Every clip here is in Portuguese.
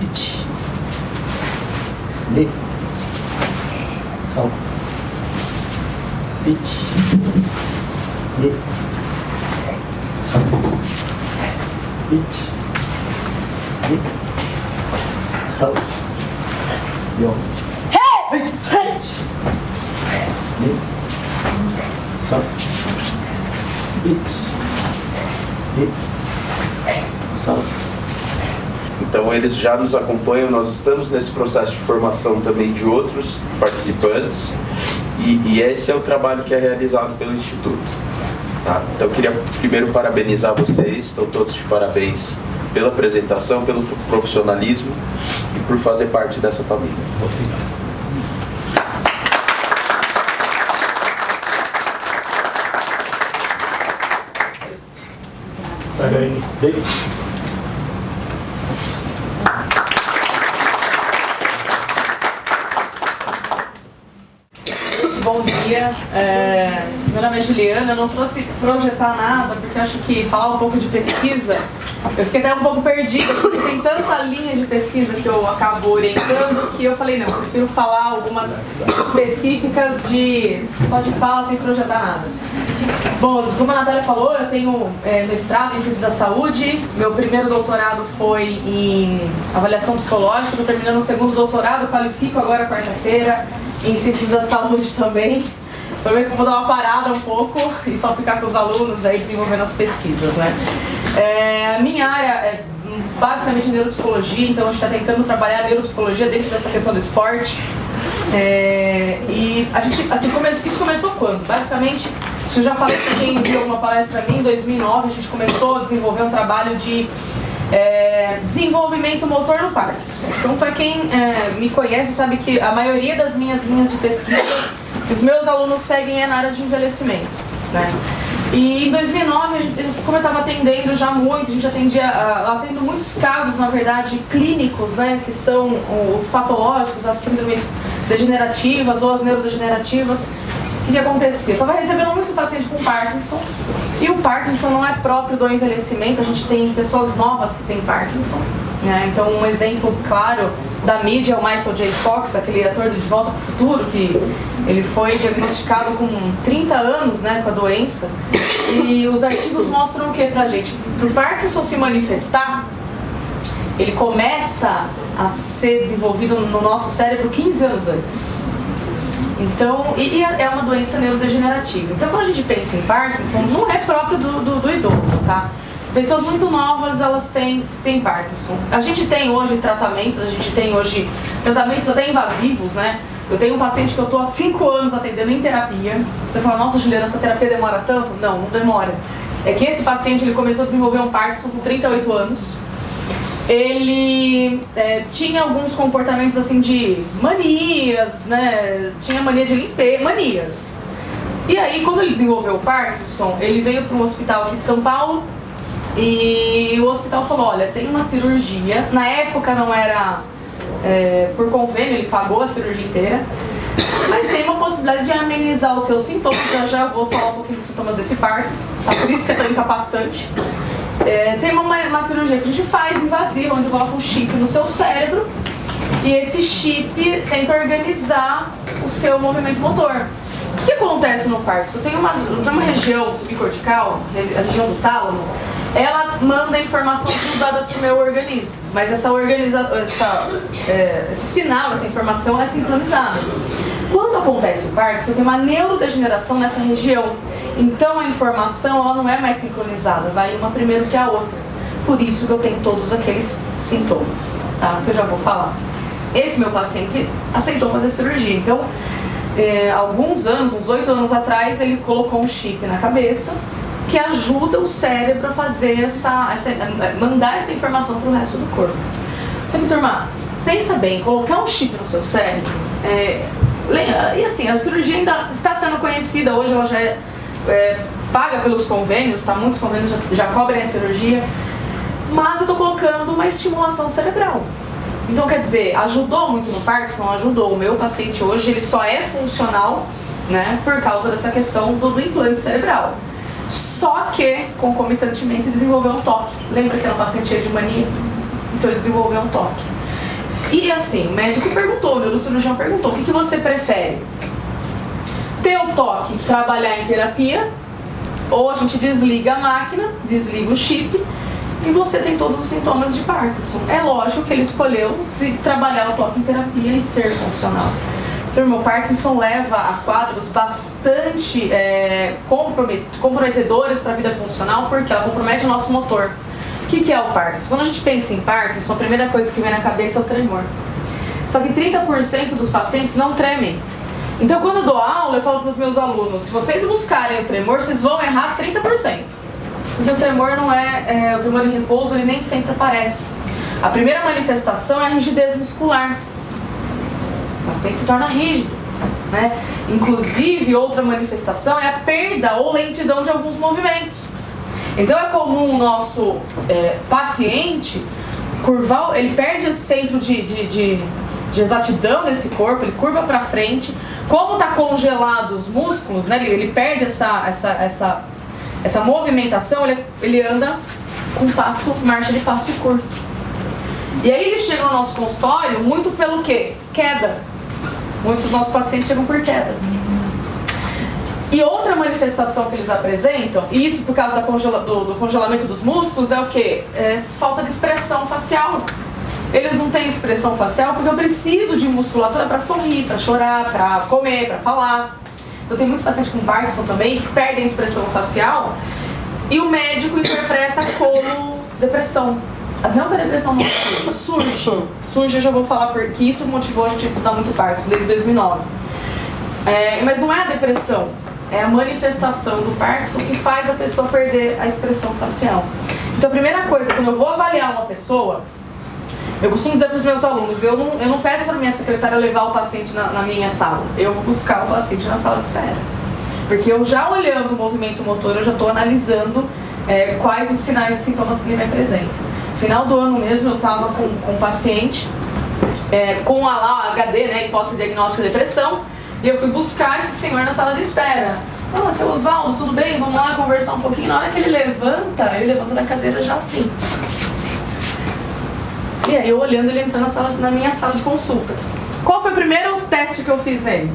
1、2、3、1、2、3、1、2、3、4、はい、1、2、3、1、2、3。Então eles já nos acompanham, nós estamos nesse processo de formação também de outros participantes e esse é o trabalho que é realizado pelo Instituto. Tá? Então eu queria primeiro parabenizar vocês, estão todos de parabéns pela apresentação, pelo profissionalismo e por fazer parte dessa família. Bom dia, meu nome é Juliana, eu não trouxe projetar nada porque eu acho que falar um pouco de pesquisa, eu fiquei até um pouco perdida porque tem tanta linha de pesquisa que eu acabo orientando que eu falei não, eu prefiro falar algumas específicas só de fala sem projetar nada. Bom, como a Natália falou, eu tenho mestrado em Ciências da Saúde, meu primeiro doutorado foi em avaliação psicológica, estou terminando o segundo doutorado, qualifico agora quarta-feira em Ciências da Saúde também. Prometo que vou dar uma parada um pouco e só ficar com os alunos aí desenvolvendo as pesquisas, né? A minha área é basicamente neuropsicologia, então a gente está tentando trabalhar a neuropsicologia dentro dessa questão do esporte. E a gente, assim, isso começou quando? Basicamente, eu já falei para quem viu alguma palestra minha, em 2009 a gente começou a desenvolver um trabalho de desenvolvimento motor no Parkinson. Então, para quem me conhece, sabe que a maioria das minhas linhas de pesquisa, os meus alunos seguem na área de envelhecimento, né? E em 2009, como eu estava atendendo já muito, a gente atendo muitos casos, na verdade, clínicos, né, que são os patológicos, as síndromes degenerativas ou as neurodegenerativas. O que acontecia? Eu estava recebendo muito paciente com Parkinson, e o Parkinson não é próprio do envelhecimento, a gente tem pessoas novas que têm Parkinson, né? Então um exemplo claro da mídia é o Michael J. Fox, aquele ator do De Volta para o Futuro, que ele foi diagnosticado com 30 anos, né, com a doença, e os artigos mostram o que pra gente? Para o Parkinson se manifestar, ele começa a ser desenvolvido no nosso cérebro 15 anos antes. Então, e é uma doença neurodegenerativa. Então, quando a gente pensa em Parkinson, não é próprio do idoso, tá? Pessoas muito novas, elas têm Parkinson. A gente tem hoje tratamentos até invasivos, né? Eu tenho um paciente que eu estou há 5 anos atendendo em terapia. Você fala, nossa, Juliana, essa terapia demora tanto? Não demora. É que esse paciente, ele começou a desenvolver um Parkinson com 38 anos. Ele tinha alguns comportamentos assim de manias, né? Tinha mania de limpeza, manias. E aí, quando ele desenvolveu o Parkinson, ele veio para um hospital aqui de São Paulo e o hospital falou, olha, tem uma cirurgia. Na época não era por convênio, ele pagou a cirurgia inteira, mas tem uma possibilidade de amenizar os seus sintomas. Eu já vou falar um pouquinho dos sintomas desse Parkinson, tá? Por isso que é tão incapacitante. Tem uma cirurgia que a gente faz invasiva, onde coloca um chip no seu cérebro e esse chip tenta organizar o seu movimento motor. O que acontece no Parkinson? Tem uma região subcortical, a região do tálamo, ela manda informação cruzada para o meu organismo, mas esse sinal, essa informação é sincronizada. Quando acontece o Parkinson, tem uma neurodegeneração nessa região. Então a informação ela não é mais sincronizada, vai uma primeiro que a outra. Por isso que eu tenho todos aqueles sintomas, tá? Que eu já vou falar. Esse meu paciente aceitou fazer cirurgia. Então, alguns anos, uns 8 anos atrás, ele colocou um chip na cabeça que ajuda o cérebro a fazer mandar essa informação para o resto do corpo. Só que, turma, pensa bem, colocar um chip no seu cérebro, e assim, a cirurgia ainda está sendo conhecida, hoje ela já paga pelos convênios, tá? Muitos convênios já cobrem a cirurgia, mas eu estou colocando uma estimulação cerebral. Então, quer dizer, ajudou muito no Parkinson? Ajudou. O meu paciente hoje, ele só é funcional, né, por causa dessa questão do implante cerebral. Só que, concomitantemente, desenvolveu um toque. Lembra que era um paciente cheio de mania? Então ele desenvolveu um toque. E assim, o médico perguntou, o neurocirurgião perguntou, o que você prefere? Ter o toque, trabalhar em terapia, ou a gente desliga a máquina, desliga o chip, e você tem todos os sintomas de Parkinson. É lógico que ele escolheu trabalhar o toque em terapia e ser funcional. Então, o Parkinson leva a quadros bastante comprometedores para a vida funcional, porque ela compromete o nosso motor. O que é o Parkinson? Quando a gente pensa em Parkinson, a primeira coisa que vem na cabeça é o tremor. Só que 30% dos pacientes não tremem. Então, quando eu dou aula, eu falo para os meus alunos, se vocês buscarem o tremor, vocês vão errar 30%. Porque o tremor não o tremor em repouso, ele nem sempre aparece. A primeira manifestação é a rigidez muscular. O paciente se torna rígido, né? Inclusive, outra manifestação é a perda ou lentidão de alguns movimentos. Então é comum o nosso paciente curvar, ele perde o centro de exatidão desse corpo, ele curva para frente. Como está congelado os músculos, né? Ele perde essa movimentação, ele anda com marcha de passo curto. E aí ele chega no nosso consultório muito pelo quê? Queda. Muitos dos nossos pacientes chegam por queda. E outra manifestação que eles apresentam, e isso por causa do congelamento dos músculos, é o quê? É falta de expressão facial. Eles não têm expressão facial porque eu preciso de musculatura para sorrir, para chorar, para comer, para falar. Então tem muito paciente com Parkinson também que perdem a expressão facial e o médico interpreta como depressão. Não que a depressão não surge, eu já vou falar porque isso motivou a gente a estudar muito Parkinson desde 2009. Mas não é a depressão, é a manifestação do Parkinson que faz a pessoa perder a expressão facial. Então a primeira coisa, quando eu vou avaliar uma pessoa, eu costumo dizer para os meus alunos, eu não peço para minha secretária levar o paciente na minha sala, eu vou buscar o paciente na sala de espera. Porque eu já olhando o movimento motor, eu já estou analisando quais os sinais e sintomas que ele me apresenta. No final do ano mesmo eu estava com um paciente com a HD, né, hipótese diagnóstica de depressão, e eu fui buscar esse senhor na sala de espera. Seu Osvaldo, tudo bem? Vamos lá conversar um pouquinho. Na hora que ele levanta da cadeira já assim. E aí eu olhando ele entrando na minha sala de consulta. Qual foi o primeiro teste que eu fiz nele?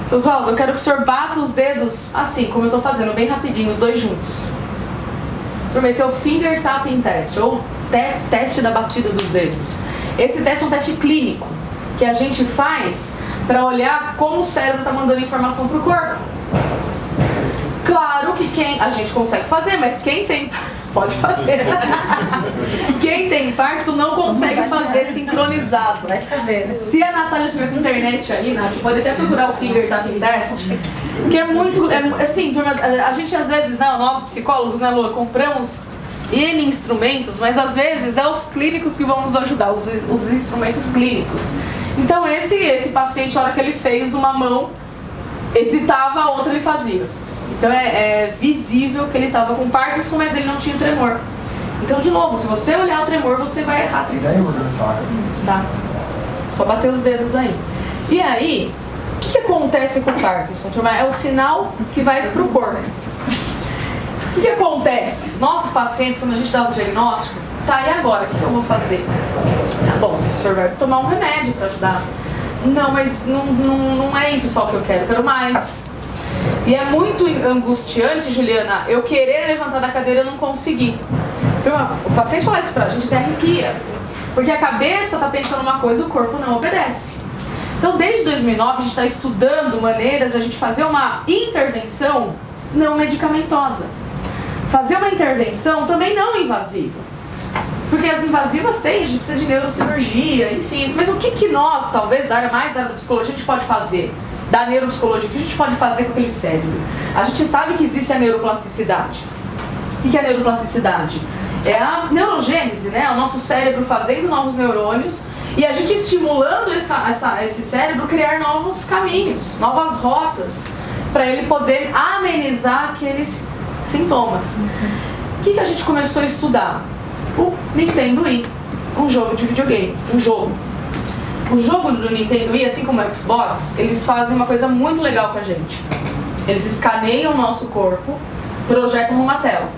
Seu Osvaldo, eu quero que o senhor bata os dedos assim, como eu estou fazendo, bem rapidinho, os dois juntos. Turma, esse é o Finger Tapping Test, ou teste da batida dos dedos. Esse teste é um teste clínico, que a gente faz para olhar como o cérebro está mandando informação para o corpo. Claro que a gente consegue fazer, mas quem tem... Pode fazer. Quem tem Parkinson não consegue fazer sincronizado. Vai saber, né? Se a Natália tiver com internet aí, Nath, você pode até procurar o Finger Tapping Test, que é muito... assim, turma, a gente às vezes, né, nós psicólogos, né, Lua, compramos N instrumentos, mas às vezes é os clínicos que vão nos ajudar, os instrumentos clínicos. Então esse paciente, a hora que ele fez uma mão, hesitava, a outra ele fazia. Então é visível que ele estava com Parkinson, mas ele não tinha tremor. Então, de novo, se você olhar o tremor, você vai errar 30%. Tá? Só bater os dedos aí. E aí, o que acontece com o Parkinson, turma? É o sinal que vai pro corpo. O que acontece? Os nossos pacientes, quando a gente dá o diagnóstico, tá, e agora? O que eu vou fazer? Bom, o senhor vai tomar um remédio para ajudar. Não, mas não é isso só que eu quero mais. E é muito angustiante, Juliana, eu querer levantar da cadeira e não conseguir. O paciente fala isso pra gente, até arrepia. Porque a cabeça está pensando uma coisa, o corpo não obedece. Então, desde 2009, a gente está estudando maneiras de a gente fazer uma intervenção não medicamentosa. Fazer uma intervenção também não invasiva. Porque as invasivas tem, a gente precisa de neurocirurgia, enfim. Mas o que nós, talvez, mais da área da psicologia, a gente pode fazer? Da neuropsicologia, o que a gente pode fazer com aquele cérebro? A gente sabe que existe a neuroplasticidade. O que é a neuroplasticidade? É a neurogênese, né? O nosso cérebro fazendo novos neurônios e a gente estimulando esse cérebro criar novos caminhos, novas rotas, para ele poder amenizar aqueles sintomas. O que a gente começou a estudar? O Nintendo Wii, um jogo de videogame, O jogo do Nintendo Wii, assim como o Xbox, eles fazem uma coisa muito legal com a gente. Eles escaneiam o nosso corpo, projetam numa tela.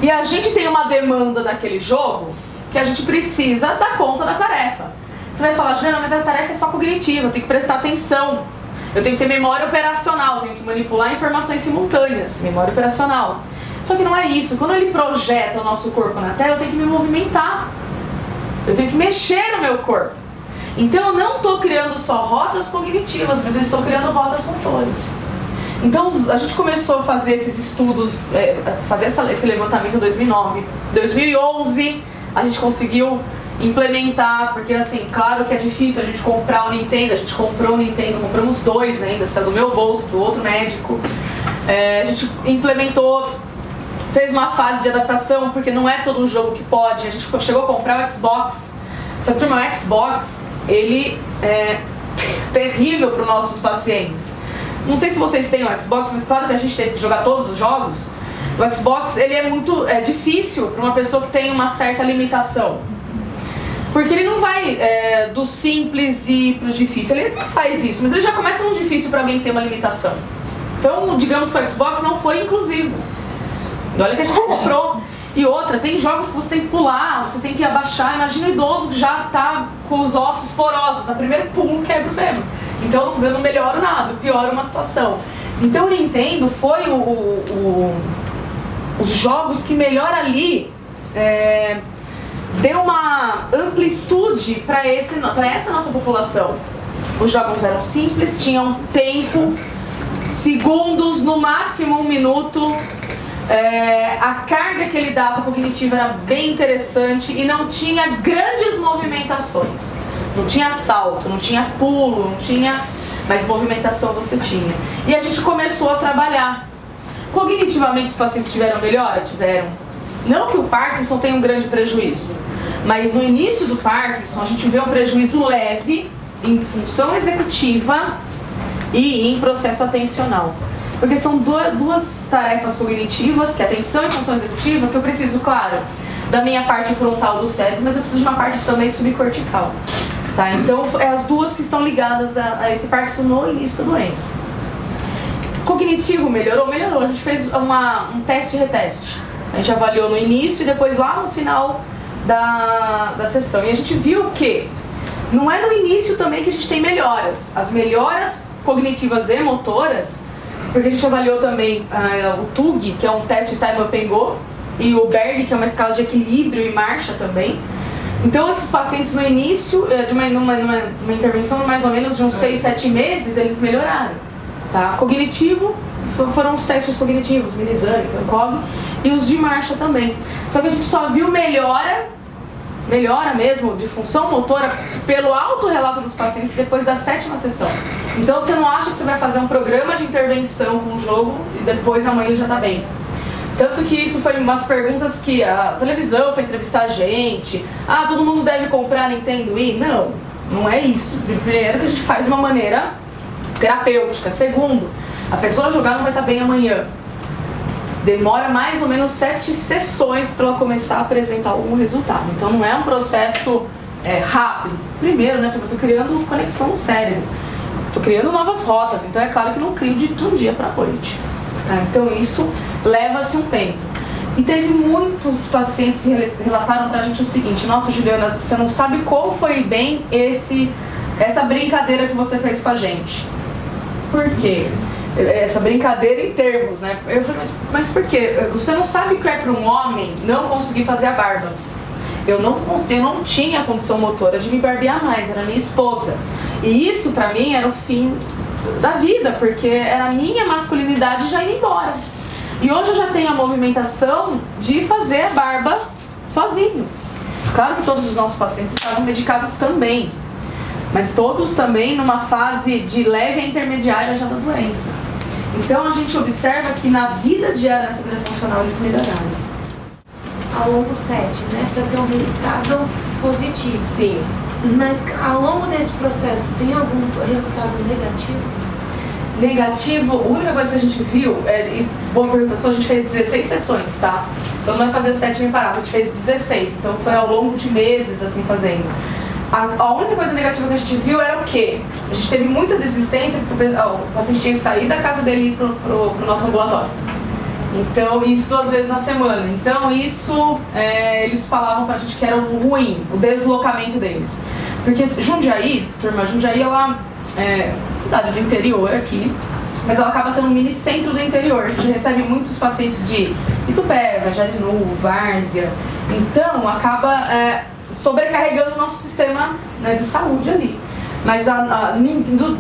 E a gente tem uma demanda daquele jogo que a gente precisa dar conta da tarefa. Você vai falar, Juliana, mas a tarefa é só cognitiva, eu tenho que prestar atenção. Eu tenho que ter memória operacional, tenho que manipular informações simultâneas, memória operacional. Só que não é isso. Quando ele projeta o nosso corpo na tela, eu tenho que me movimentar. Eu tenho que mexer no meu corpo. Então eu não estou criando só rotas cognitivas, mas eu estou criando rotas motoras. Então a gente começou a fazer esses estudos, fazer esse levantamento em 2009. 2011 a gente conseguiu implementar, porque assim, claro que é difícil a gente comprar o Nintendo, a gente comprou o Nintendo, compramos 2 ainda, saiu do meu bolso, do outro médico. A gente implementou, fez uma fase de adaptação, porque não é todo jogo que pode, a gente chegou a comprar o Xbox, só que o meu Xbox, ele é terrível para os nossos pacientes. Não sei se vocês têm o Xbox, mas claro que a gente teve que jogar todos os jogos. O Xbox, ele é muito difícil para uma pessoa que tem uma certa limitação. Porque ele não vai do simples e pro difícil. Ele até faz isso, mas ele já começa no difícil para alguém que tem uma limitação. Então, digamos que o Xbox não foi inclusivo. Olha que a gente comprou. E outra, tem jogos que você tem que pular, você tem que abaixar. Imagina o idoso que já tá com os ossos porosos. A primeira pum, quebra o fêmur. Então eu não melhoro nada, piora uma situação. Então o Nintendo foi os jogos que melhor ali deu uma amplitude para essa nossa população. Os jogos eram simples, tinham tempo, segundos, no máximo 1 minuto. A carga que ele dava cognitiva era bem interessante e não tinha grandes movimentações. Não tinha salto, não tinha pulo, não tinha... Mas movimentação você tinha. E a gente começou a trabalhar. Cognitivamente os pacientes tiveram melhora? Tiveram. Não que o Parkinson tenha um grande prejuízo, mas no início do Parkinson a gente vê um prejuízo leve em função executiva e em processo atencional. Porque são duas tarefas cognitivas, que é atenção e função executiva, que eu preciso, claro, da minha parte frontal do cérebro, mas eu preciso de uma parte também subcortical. Tá? Então, é as duas que estão ligadas a esse Parkinson no início da doença. Cognitivo melhorou? Melhorou. A gente fez um teste e reteste. A gente avaliou no início e depois lá no final da sessão. E a gente viu que não é no início também que a gente tem melhoras. As melhoras cognitivas e motoras, porque a gente avaliou também o TUG, que é um teste Time Up and Go, e o Berg, que é uma escala de equilíbrio e marcha também. Então esses pacientes no início, numa intervenção de mais ou menos de uns 6, 7 meses, eles melhoraram. Tá? Cognitivo, foram os testes cognitivos, Minizane, Cancog, e os de marcha também. Só que a gente só viu melhora mesmo de função motora pelo autorrelato dos pacientes depois da 7ª sessão. Então você não acha que você vai fazer um programa de intervenção com o jogo e depois amanhã ele já está bem. Tanto que isso foi umas perguntas que a televisão foi entrevistar a gente. Todo mundo deve comprar Nintendo Wii? Não, não é isso. Primeiro que a gente faz de uma maneira terapêutica. Segundo, a pessoa jogar não vai estar bem amanhã. Demora mais ou menos 7 sessões para ela começar a apresentar algum resultado. Então não é um processo rápido. Primeiro, né, eu estou criando conexão no cérebro. Estou criando novas rotas. Então é claro que não crio de um dia para a noite. Tá? Então isso leva-se um tempo. E teve muitos pacientes que relataram pra gente o seguinte: nossa, Juliana, você não sabe como foi bem essa brincadeira que você fez com a gente. Por quê? Essa brincadeira em termos, né? Eu falei, mas por quê? Você não sabe o que é para um homem não conseguir fazer a barba. Eu não tinha condição motora de me barbear mais, era minha esposa. E isso pra mim era o fim da vida, porque era a minha masculinidade já indo embora. E hoje eu já tenho a movimentação de fazer a barba sozinho. Claro que todos os nossos pacientes estavam medicados também, mas todos também numa fase de leve a intermediária já da doença. Então a gente observa que na vida diária, nessa vida funcional, eles melhoraram. Ao longo 7, né? Para ter um resultado positivo. Sim. Mas ao longo desse processo, tem algum resultado negativo? Negativo, a única coisa que a gente viu, boa pergunta, a gente fez 16 sessões, tá? Então não é fazer 7 nem parar, a gente fez 16, então foi ao longo de meses assim fazendo. A única coisa negativa que a gente viu era o quê? A gente teve muita desistência, porque o paciente tinha que sair da casa dele e ir pro nosso ambulatório. Então, isso 2 vezes na semana. Então, isso eles falavam pra gente que era o ruim, o deslocamento deles. Porque Jundiaí, turma, Jundiaí é uma cidade do interior aqui, mas ela acaba sendo um mini centro do interior. A gente recebe muitos pacientes de Itupeva, Jarinu, Várzea. Então, acaba sobrecarregando o nosso sistema, né, de saúde ali. Mas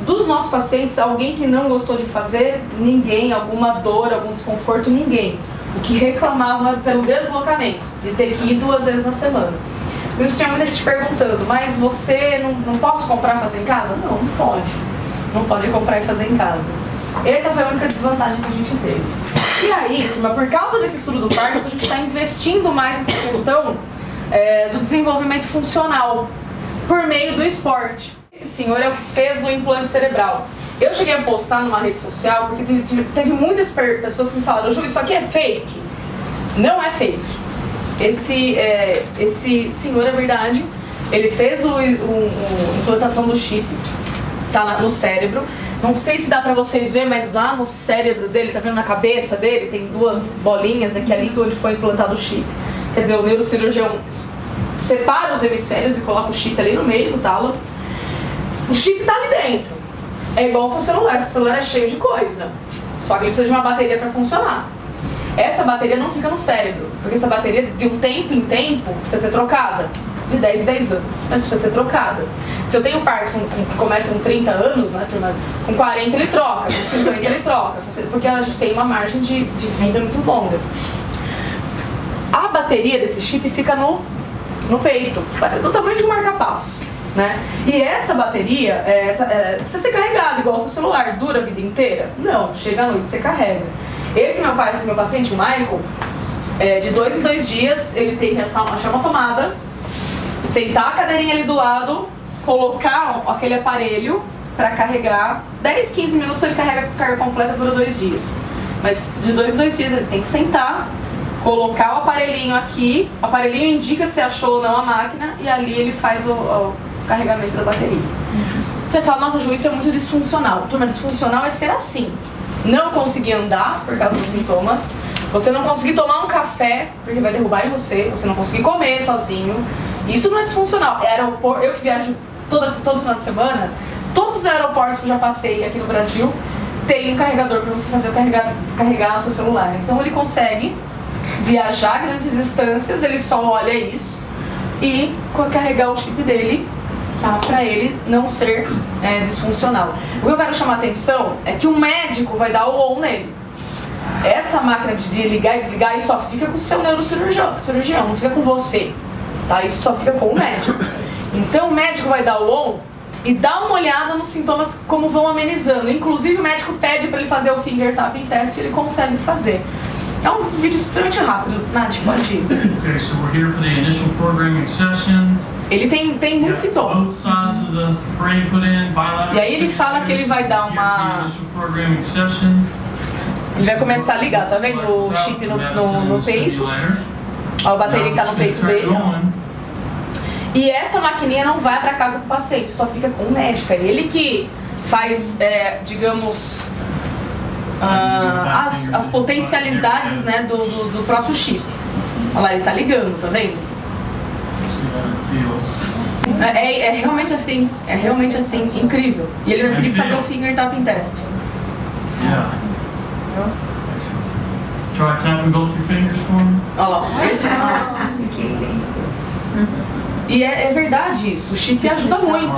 dos nossos pacientes, alguém que não gostou de fazer, ninguém, alguma dor, algum desconforto, ninguém. O que reclamavam era pelo deslocamento, de ter que ir 2 vezes na semana. Por isso tinha muita gente perguntando, mas você não posso comprar e fazer em casa? Não, não pode. Não pode comprar e fazer em casa. Essa foi a única desvantagem que a gente teve. E aí, por causa desse estudo do Parkinson, a gente está investindo mais nessa questão do desenvolvimento funcional por meio do esporte. Esse senhor é o que fez o implante cerebral. Eu cheguei a postar numa rede social porque teve muitas pessoas que me falaram: Ju, isso aqui é fake. Não é fake. Esse senhor, é verdade, ele fez a implantação do chip, tá no cérebro. Não sei se dá pra vocês verem, mas lá no cérebro dele, tá vendo na cabeça dele, tem 2 bolinhas aqui ali onde foi implantado o chip. Quer dizer, o neurocirurgião separa os hemisférios e coloca o chip ali no meio do talo. O chip tá ali dentro. É igual ao seu celular. Seu celular é cheio de coisa. Só que ele precisa de uma bateria para funcionar. Essa bateria não fica no cérebro, porque essa bateria, de um tempo em tempo, precisa ser trocada. De 10 em 10 anos, mas precisa ser trocada. Se eu tenho Parkinson que começa com 30 anos, né, turma, com 40 ele troca, com 50 ele troca, porque a gente tem uma margem de vida muito longa. A bateria desse chip fica no peito, do tamanho de um marca-passo, né? E essa bateria precisa ser carregada, igual ao seu celular. Dura a vida inteira? Não, chega à noite você carrega. Esse meu paciente, o Michael, de 2 em 2 dias, ele tem que achar uma tomada, sentar a cadeirinha ali do lado, colocar aquele aparelho para carregar. 10, 15 minutos ele carrega a carga completa, dura 2 dias. Mas de 2 em 2 dias ele tem que sentar, colocar o aparelhinho aqui, o aparelhinho indica se achou ou não a máquina, e ali ele faz o carregamento da bateria. Você fala: nossa, Ju, isso é muito disfuncional. Turma, disfuncional é ser assim. Não conseguir andar por causa dos sintomas, você não conseguir tomar um café porque vai derrubar em você não conseguir comer sozinho. Isso não é disfuncional. Aeroporto, eu que viajo todo final de semana, todos os aeroportos que eu já passei aqui no Brasil tem um carregador para você fazer carregar o seu celular. Então ele consegue viajar grandes distâncias, ele só olha isso e carregar o chip dele, tá? Para ele não ser disfuncional. O que eu quero chamar a atenção é que o médico vai dar o on nele. Essa máquina de ligar e desligar, isso só fica com o seu neurocirurgião, não fica com você, tá? Isso só fica com o médico. Então o médico vai dar o on e dá uma olhada nos sintomas, como vão amenizando. Inclusive o médico pede para ele fazer o finger tapping test e ele consegue fazer. É um vídeo extremamente rápido. Nath, pode ir. Okay, so we're here for the initial programming session. Ele tem muito sintoma. Both sides of the brain put in, bilateral. E aí ele fala que ele vai dar uma... Initial programming session. Ele vai começar a ligar, tá vendo o chip no peito? Ó, a bateria que tá no peito dele. E essa maquininha não vai para casa do paciente, só fica com o médico. É ele que faz, digamos, as potencialidades, né, do próprio chip. Olha lá, ele tá ligando, tá vendo? É realmente assim, incrível. E ele vai pedir pra fazer o finger tapping test. Yeah. Try tapping both your fingers for me. Olha lá, esse E é verdade isso, o chip ajuda muito.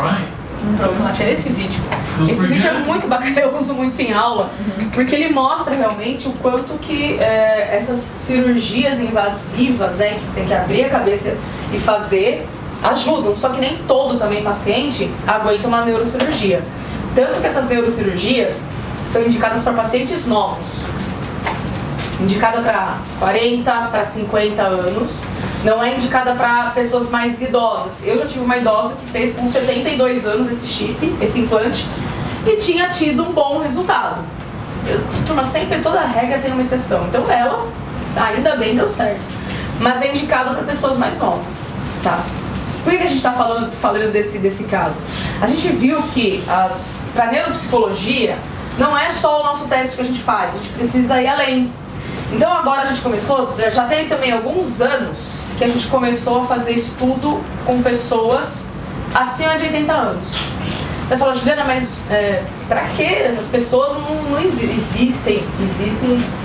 Pronto, Nath, esse vídeo. Esse vídeo é muito bacana, eu uso muito em aula, porque ele mostra realmente o quanto que essas cirurgias invasivas, né, que tem que abrir a cabeça e fazer, ajudam. Só que nem todo também paciente aguenta uma neurocirurgia. Tanto que essas neurocirurgias são indicadas para pacientes novos. Indicada para 40, para 50 anos. Não é indicada para pessoas mais idosas. Eu já tive uma idosa que fez com 72 anos esse chip, esse implante, e tinha tido um bom resultado. Turma, sempre toda regra tem uma exceção. Então ela, ainda bem, deu certo. Mas é indicado para pessoas mais novas, tá? Por que a gente está falando desse caso? A gente viu que para neuropsicologia não é só o nosso teste que a gente faz, a gente precisa ir além. Então agora a gente começou, já tem também alguns anos que a gente começou a fazer estudo com pessoas acima de 80 anos. Você fala, Juliana, mas pra que essas pessoas não existem,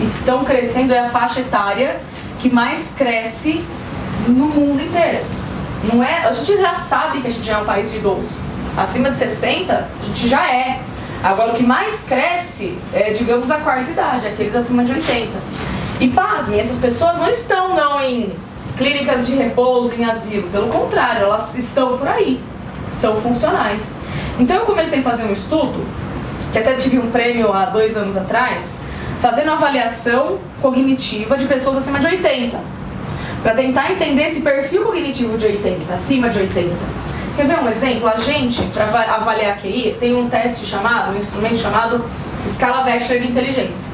estão crescendo, é a faixa etária que mais cresce no mundo inteiro. Não é, a gente já sabe que a gente já é um país de idoso. Acima de 60, a gente já é. Agora, o que mais cresce é, digamos, a quarta idade, aqueles acima de 80. E pasmem, essas pessoas não estão em clínicas de repouso, em asilo. Pelo contrário, elas estão por aí. São funcionais. Então, eu comecei a fazer um estudo, que até tive um prêmio há 2 anos atrás, fazendo avaliação cognitiva de pessoas acima de 80. Para tentar entender esse perfil cognitivo de 80, acima de 80. Quer ver um exemplo? A gente, para avaliar a QI, tem um teste chamado, um instrumento chamado escala Wechsler de inteligência.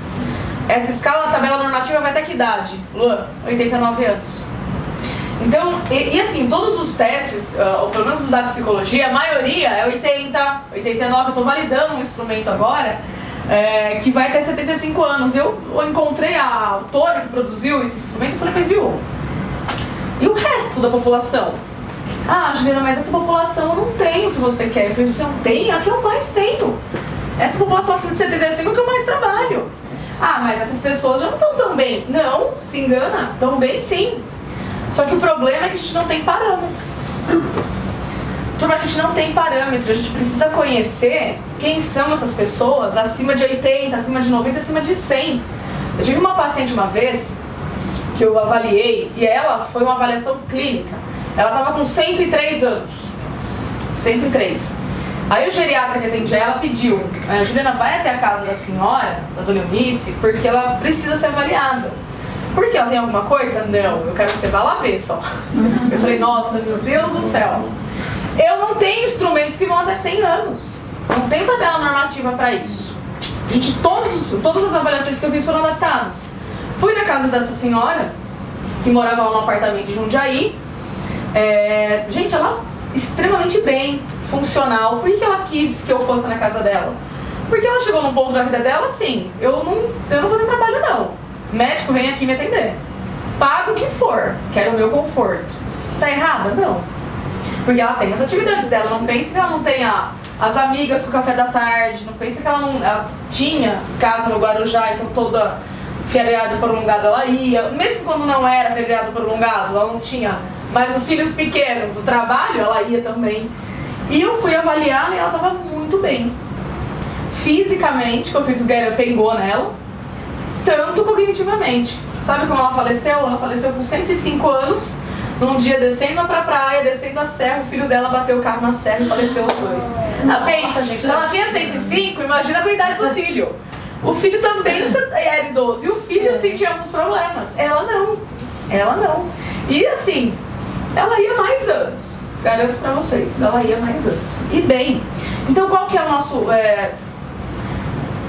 Essa escala, a tabela normativa vai até que idade? Luan, 89 anos. Então, e assim, todos os testes, ou pelo menos os da psicologia, a maioria é 80, 89, eu estou validando um instrumento agora, que vai até 75 anos. Eu encontrei a autora que produziu esse instrumento e falei, mas viu, e o resto da população? Ah, Juliana, mas essa população não tem o que você quer. Eu falei, você não tem? A que eu mais tenho. Essa população acima de 75 é o que eu mais trabalho. Ah, mas essas pessoas já não estão tão bem. Não, se engana, estão bem sim. Só que o problema é que a gente não tem parâmetro. Turma, a gente não tem parâmetro. A gente precisa conhecer quem são essas pessoas acima de 80, acima de 90, acima de 100. Eu tive uma paciente uma vez que eu avaliei, e ela foi uma avaliação clínica. Ela estava com 103 anos. 103. Aí o geriatra que atendia ela pediu, Juliana, vai até a casa da senhora, da dona Eunice, porque ela precisa ser avaliada. Por que ela tem alguma coisa? Não, eu quero que você vá lá ver só. Eu falei, nossa, meu Deus do céu. Eu não tenho instrumentos que vão até 100 anos. Não tenho tabela normativa para isso. Gente, todas as avaliações que eu fiz foram adaptadas. Fui na casa dessa senhora, que morava lá no apartamento de Jundiaí. Gente, ela extremamente bem, funcional. Por que ela quis que eu fosse na casa dela? Porque ela chegou num ponto da vida dela assim, eu não vou ter trabalho não. Médico vem aqui me atender. Pago o que for, quero o meu conforto. Tá errada? Não. Porque ela tem as atividades dela, não pense que ela não tem as amigas com o café da tarde, não pense que ela tinha casa no Guarujá, então toda feriado prolongado ela ia, mesmo quando não era feriado prolongado, ela não tinha, mas os filhos pequenos, o trabalho, ela ia também. E eu fui avaliar e ela estava muito bem. Fisicamente, que eu fiz o get up and go nela, tanto cognitivamente. Sabe como ela faleceu? Ela faleceu com 105 anos, num dia descendo pra praia, descendo a serra, o filho dela bateu o carro na serra e faleceu os dois. Pensa, gente, se ela tinha 105, imagina a idade do filho. O filho também era idoso e o filho sentia alguns problemas. Ela não. E assim, ela ia mais anos. Garanto pra vocês, ela ia mais anos. E bem, então qual que é o nosso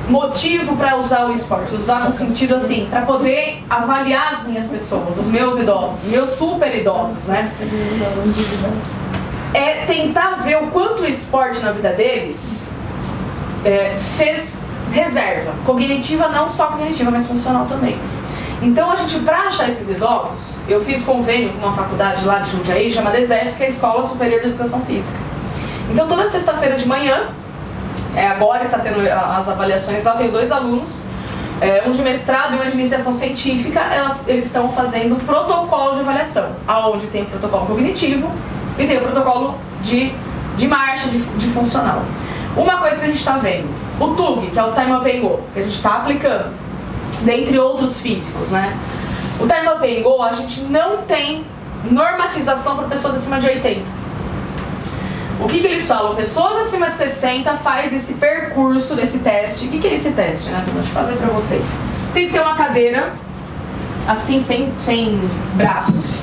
motivo para usar o esporte? Usar no sentido assim, para poder avaliar as minhas pessoas, os meus idosos, os meus super idosos, né? É tentar ver o quanto o esporte na vida deles fez reserva cognitiva, não só cognitiva, mas funcional também. Então a gente, para achar esses idosos, eu fiz convênio com uma faculdade lá de Jundiaí, chamada ESEF, que é a Escola Superior de Educação Física. Então toda sexta-feira de manhã, agora está tendo as avaliações, lá eu tenho 2 alunos, um de mestrado e uma de iniciação científica, eles estão fazendo o protocolo de avaliação, onde tem o protocolo cognitivo e tem o protocolo de marcha, de funcional. Uma coisa que a gente está vendo, o TUG, que é o Time Up and Go, que a gente está aplicando, dentre outros físicos, né? O Time Up and Go, a gente não tem normatização para pessoas acima de 80. O que eles falam? Pessoas acima de 60 faz esse percurso desse teste. O que é esse teste, né? Eu vou te fazer para vocês. Tem que ter uma cadeira, assim, sem braços.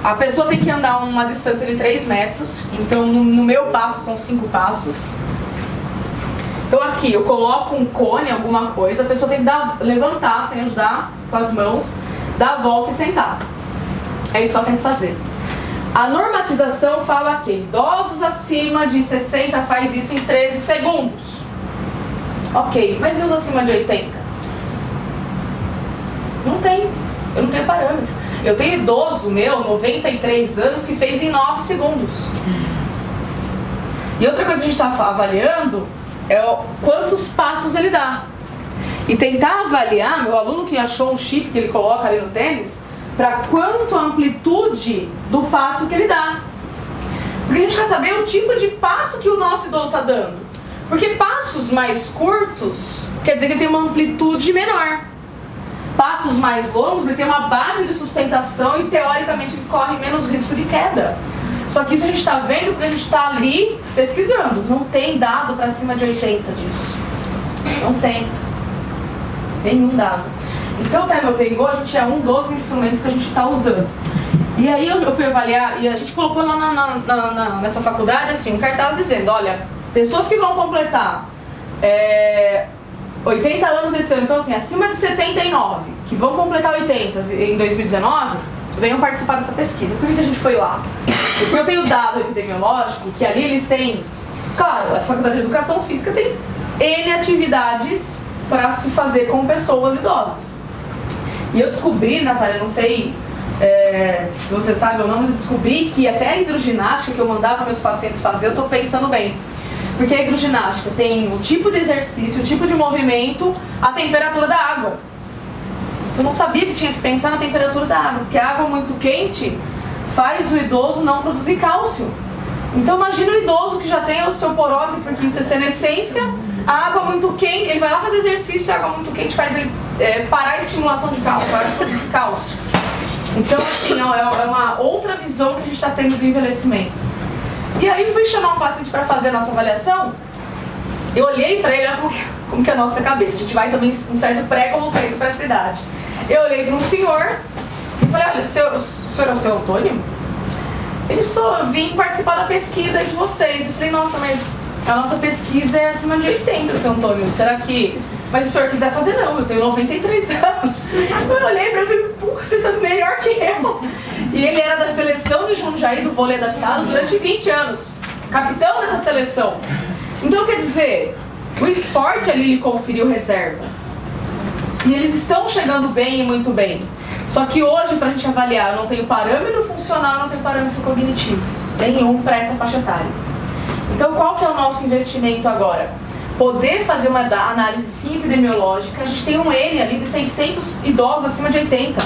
A pessoa tem que andar uma distância de 3 metros. Então, no meu passo, são 5 passos. Então aqui, eu coloco um cone, alguma coisa, a pessoa tem que levantar sem ajudar com as mãos, dar a volta e sentar. É isso que ela tem que fazer. A normatização fala que idosos acima de 60 faz isso em 13 segundos. Ok, mas e os acima de 80? Não tem. Eu não tenho parâmetro. Eu tenho idoso meu, 93 anos, que fez em 9 segundos. E outra coisa que a gente está avaliando é quantos passos ele dá. E tentar avaliar, meu aluno que achou um chip que ele coloca ali no tênis, para quanto a amplitude do passo que ele dá. Porque a gente quer saber o tipo de passo que o nosso idoso está dando. Porque passos mais curtos, quer dizer que ele tem uma amplitude menor. Passos mais longos, ele tem uma base de sustentação e, teoricamente, ele corre menos risco de queda. Só que isso a gente está vendo porque a gente está ali pesquisando. Não tem dado para cima de 80 disso. Não tem. Nenhum dado. Então, o Time Open Go, a gente é um dos instrumentos que a gente está usando. E aí eu fui avaliar, e a gente colocou lá nessa faculdade, assim, um cartaz dizendo, olha, pessoas que vão completar 80 anos esse ano, então assim, acima de 79, que vão completar 80 em 2019, venham participar dessa pesquisa. Por que a gente foi lá? Porque eu tenho dado epidemiológico, que ali eles têm, claro, a Faculdade de Educação Física tem N atividades para se fazer com pessoas idosas. E eu descobri, Natália, não sei se você sabe ou não, mas eu descobri que até a hidroginástica que eu mandava meus pacientes fazer, eu estou pensando bem. Porque a hidroginástica tem o tipo de exercício, o tipo de movimento, a temperatura da água. Eu não sabia que tinha que pensar na temperatura da água, porque a água muito quente faz o idoso não produzir cálcio. Então imagina o idoso que já tem osteoporose, porque isso é senescência, a água muito quente, ele vai lá fazer exercício e a água muito quente faz ele parar a estimulação de cálcio, parar de produzir cálcio. Então assim, é uma outra visão que a gente está tendo do envelhecimento. E aí fui chamar um paciente para fazer a nossa avaliação, eu olhei para ele, olha como que é a nossa cabeça, a gente vai também um certo pré-conceito para essa idade. Eu olhei para um senhor e falei, olha, o senhor é o seu Antônio? Ele só vim participar da pesquisa aí de vocês. Eu falei, nossa, mas a nossa pesquisa é acima de 80, seu Antônio, será que... Mas se o senhor quiser fazer, não, eu tenho 93 anos. Eu olhei para ele e falei, porra, você tá melhor que eu. E ele era da seleção de Jundiaí do vôlei adaptado durante 20 anos. Capitão dessa seleção. Então, quer dizer, o esporte ali lhe conferiu reserva. E eles estão chegando bem e muito bem. Só que hoje, pra gente avaliar, eu não tenho parâmetro funcional, não tenho parâmetro cognitivo. Nenhum para essa faixa etária. Então, qual que é o nosso investimento agora? Poder fazer uma análise sim epidemiológica. A gente tem um N ali de 600 idosos acima de 80.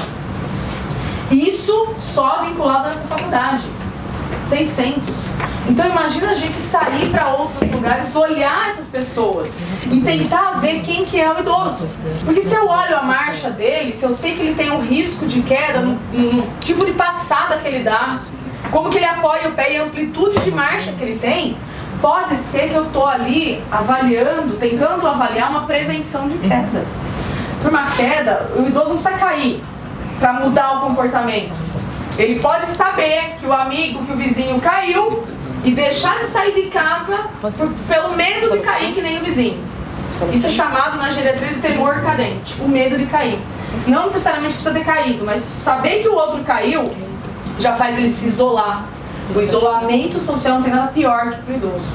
Isso só vinculado nessa faculdade. 600. Então imagina a gente sair para outros lugares, olhar essas pessoas e tentar ver quem que é o idoso. Porque se eu olho a marcha dele, se eu sei que ele tem um risco de queda no tipo de passada que ele dá, como que ele apoia o pé e a amplitude de marcha que ele tem, pode ser que eu estou ali avaliando, tentando avaliar uma prevenção de queda. Por uma queda, o idoso não precisa cair para mudar o comportamento. Ele pode saber que o amigo, que o vizinho caiu e deixar de sair de casa pelo medo de cair que nem o vizinho. Isso é chamado na geriatria de temor cadente, o medo de cair. Não necessariamente precisa ter caído, mas saber que o outro caiu já faz ele se isolar. O isolamento social não tem nada pior que para o idoso.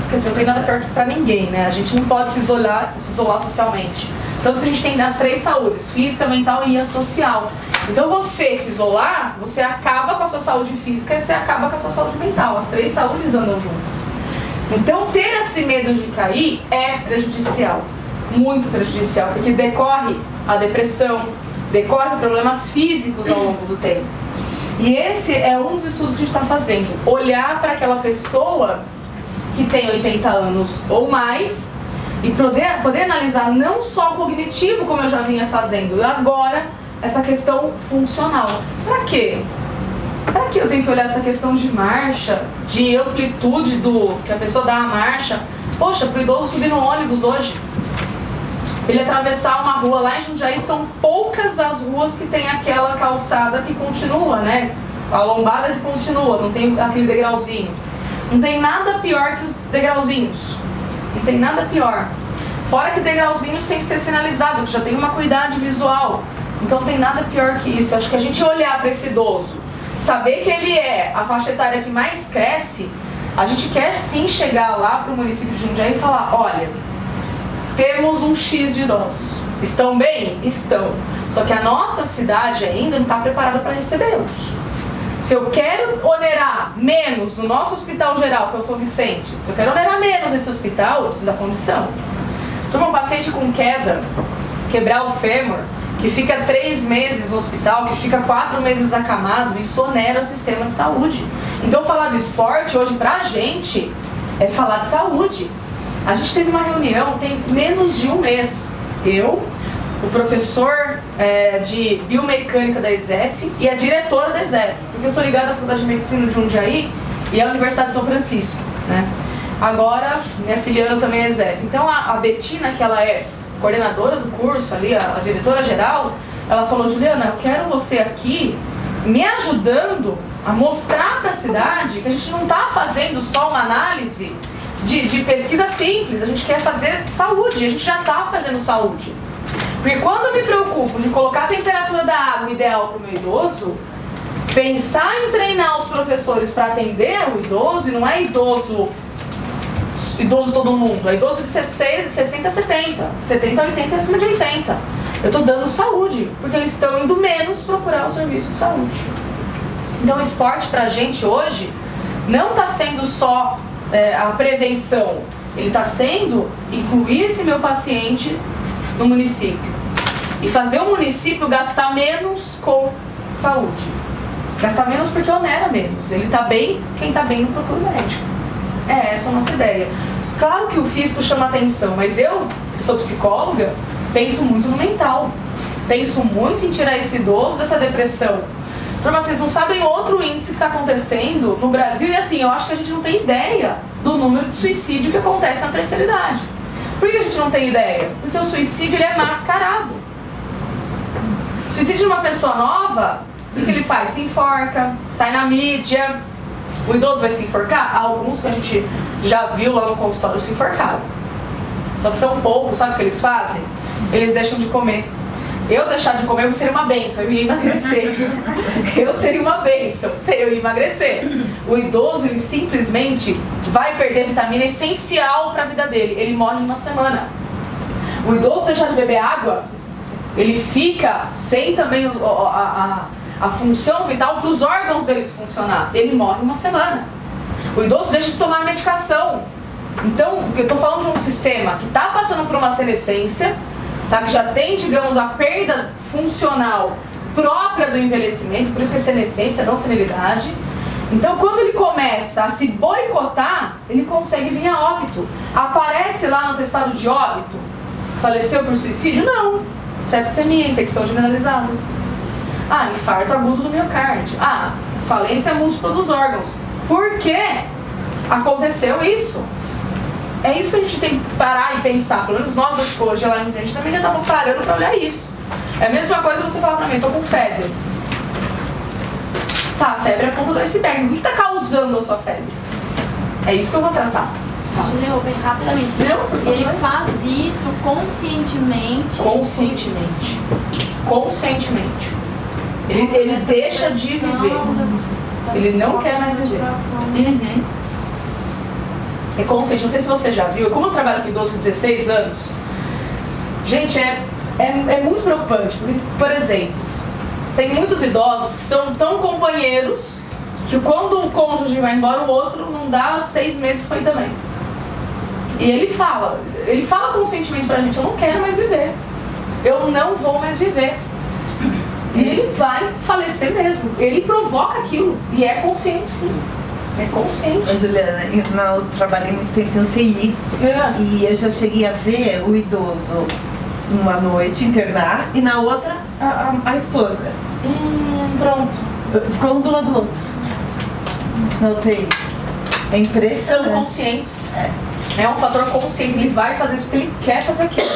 Quer dizer, não tem nada pior que para ninguém, né? A gente não pode se isolar socialmente. Tanto que a gente tem as 3 saúdes, física, mental e a social. Então você se isolar, você acaba com a sua saúde física e você acaba com a sua saúde mental. As 3 saúdes andam juntas. Então ter esse medo de cair é prejudicial. Muito prejudicial, porque decorre a depressão, decorre problemas físicos ao longo do tempo. E esse é um dos estudos que a gente está fazendo. Olhar para aquela pessoa que tem 80 anos ou mais e poder analisar não só o cognitivo, como eu já vinha fazendo, e agora essa questão funcional. Para quê? Para que eu tenho que olhar essa questão de marcha, de amplitude que a pessoa dá a marcha? Poxa, para o idoso subir no ônibus hoje, ele atravessar uma rua lá em Jundiaí, são poucas as ruas que tem aquela calçada que continua, né? A lombada que continua, não tem aquele degrauzinho. Não tem nada pior que os degrauzinhos. Não tem nada pior. Fora que degrauzinho sem ser sinalizado, que já tem uma acuidade visual. Então não tem nada pior que isso. Acho que a gente olhar para esse idoso, saber que ele é a faixa etária que mais cresce, a gente quer sim chegar lá para o município de Jundiaí e falar, olha, temos um X de idosos. Estão bem? Estão. Só que a nossa cidade ainda não está preparada para recebê-los. Se eu quero onerar menos no nosso hospital geral, que é o São Vicente, se eu quero onerar menos nesse hospital, eu preciso da condição. Então, um paciente com queda, quebrar o fêmur, que fica 3 meses no hospital, que fica 4 meses acamado, isso onera o sistema de saúde. Então, falar do esporte hoje pra gente é falar de saúde. A gente teve uma reunião tem menos de um mês. Eu, o professor de biomecânica da ESEF e a diretora da ESEF, porque eu sou ligada à Faculdade de Medicina de Jundiaí e à Universidade de São Francisco, né? Agora, minha filiando também é ESEF. Então, a Betina, que ela é coordenadora do curso ali, a diretora geral, ela falou: Juliana, eu quero você aqui me ajudando a mostrar para a cidade que a gente não está fazendo só uma análise de pesquisa simples, a gente quer fazer saúde, a gente já está fazendo saúde. Porque quando eu me preocupo de colocar a temperatura da água ideal para o meu idoso, pensar em treinar os professores para atender o idoso, e não é idoso todo mundo, é idoso de 60 a 70, 70 a 80 e acima de 80. Eu estou dando saúde, porque eles estão indo menos procurar o serviço de saúde. Então o esporte pra gente hoje não está sendo só a prevenção, ele está sendo incluir esse meu paciente no município e fazer o município gastar menos com saúde. Gastar menos porque onera menos. Ele está bem, quem está bem não procura o médico. Essa é a nossa ideia. Claro que o físico chama atenção, mas eu, que sou psicóloga, penso muito no mental. Penso muito em tirar esse idoso dessa depressão. Turma, vocês não sabem outro índice que está acontecendo no Brasil, e assim, eu acho que a gente não tem ideia do número de suicídio que acontece na terceira idade. Por que a gente não tem ideia? Porque o suicídio ele é mascarado. O suicídio de uma pessoa nova, o que ele faz? Se enforca, sai na mídia. O idoso vai se enforcar? Alguns que a gente já viu lá no consultório se enforcaram. Só que são poucos, sabe o que eles fazem? Eles deixam de comer. Eu deixar de comer, eu seria uma bênção, eu ia emagrecer. Eu seria uma bênção, eu ia emagrecer. O idoso, ele simplesmente vai perder vitamina essencial para a vida dele. Ele morre em uma semana. O idoso deixar de beber água, ele fica sem também a função vital para os órgãos deles funcionar. Ele morre em uma semana. O idoso deixa de tomar medicação. Então, eu estou falando de um sistema que está passando por uma senescência, tá? Que já tem, digamos, a perda funcional própria do envelhecimento, por isso que é senescência, não senilidade. Então, quando ele começa a se boicotar, ele consegue vir a óbito. Aparece lá no atestado de óbito, faleceu por suicídio? Não. Septicemia, infecção generalizada. Infarto agudo do miocárdio. Falência múltipla dos órgãos. Por que aconteceu isso? É isso que a gente tem que parar e pensar. Pelo menos nós da psicologia lá, a gente também já estava parando para olhar isso. É a mesma coisa você falar para mim: estou com febre. Tá, a febre é a ponta do iceberg. O que está causando a sua febre? É isso que eu vou tratar. Juliana, bem rapidamente. Não, ele faz isso conscientemente. Conscientemente. Ele deixa de viver. Ele não quer mais viver. É consciente. Não sei se você já viu. Como eu trabalho com idoso de 16 anos, gente, é muito preocupante. Porque, por exemplo, tem muitos idosos que são tão companheiros que quando o cônjuge vai embora, o outro não dá 6 meses foi também. E ele fala conscientemente pra gente: eu não quero mais viver. Eu não vou mais viver. E ele vai falecer mesmo. Ele provoca aquilo. E é consciente, sim. É consciente. Juliana, eu trabalhei muito tempo no TI e eu já cheguei a ver o idoso uma noite internar e na outra a esposa. Pronto. Ficou um do lado do outro. No TI. É impressionante. São conscientes. É um fator consciente. Ele vai fazer isso porque ele quer fazer aquilo.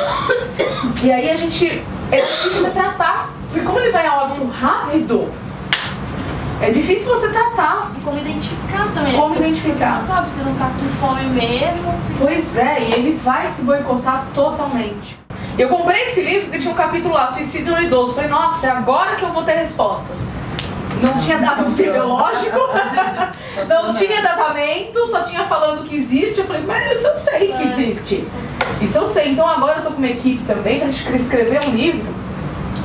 E aí a gente... É difícil de tratar. Porque como ele vai a óbito rápido, é difícil você tratar. E como identificar também. Como identificar. Você não sabe, você não tá com fome mesmo. Pois é, e ele vai se boicotar totalmente. Eu comprei esse livro porque tinha um capítulo lá, Suicídio no Idoso. Falei, nossa, é agora que eu vou ter respostas. Não tinha dado biológico, não tinha tratamento, só tinha falando que existe. Eu falei, mas isso eu sei que existe. Isso eu sei. Então agora eu tô com uma equipe também pra gente escrever um livro.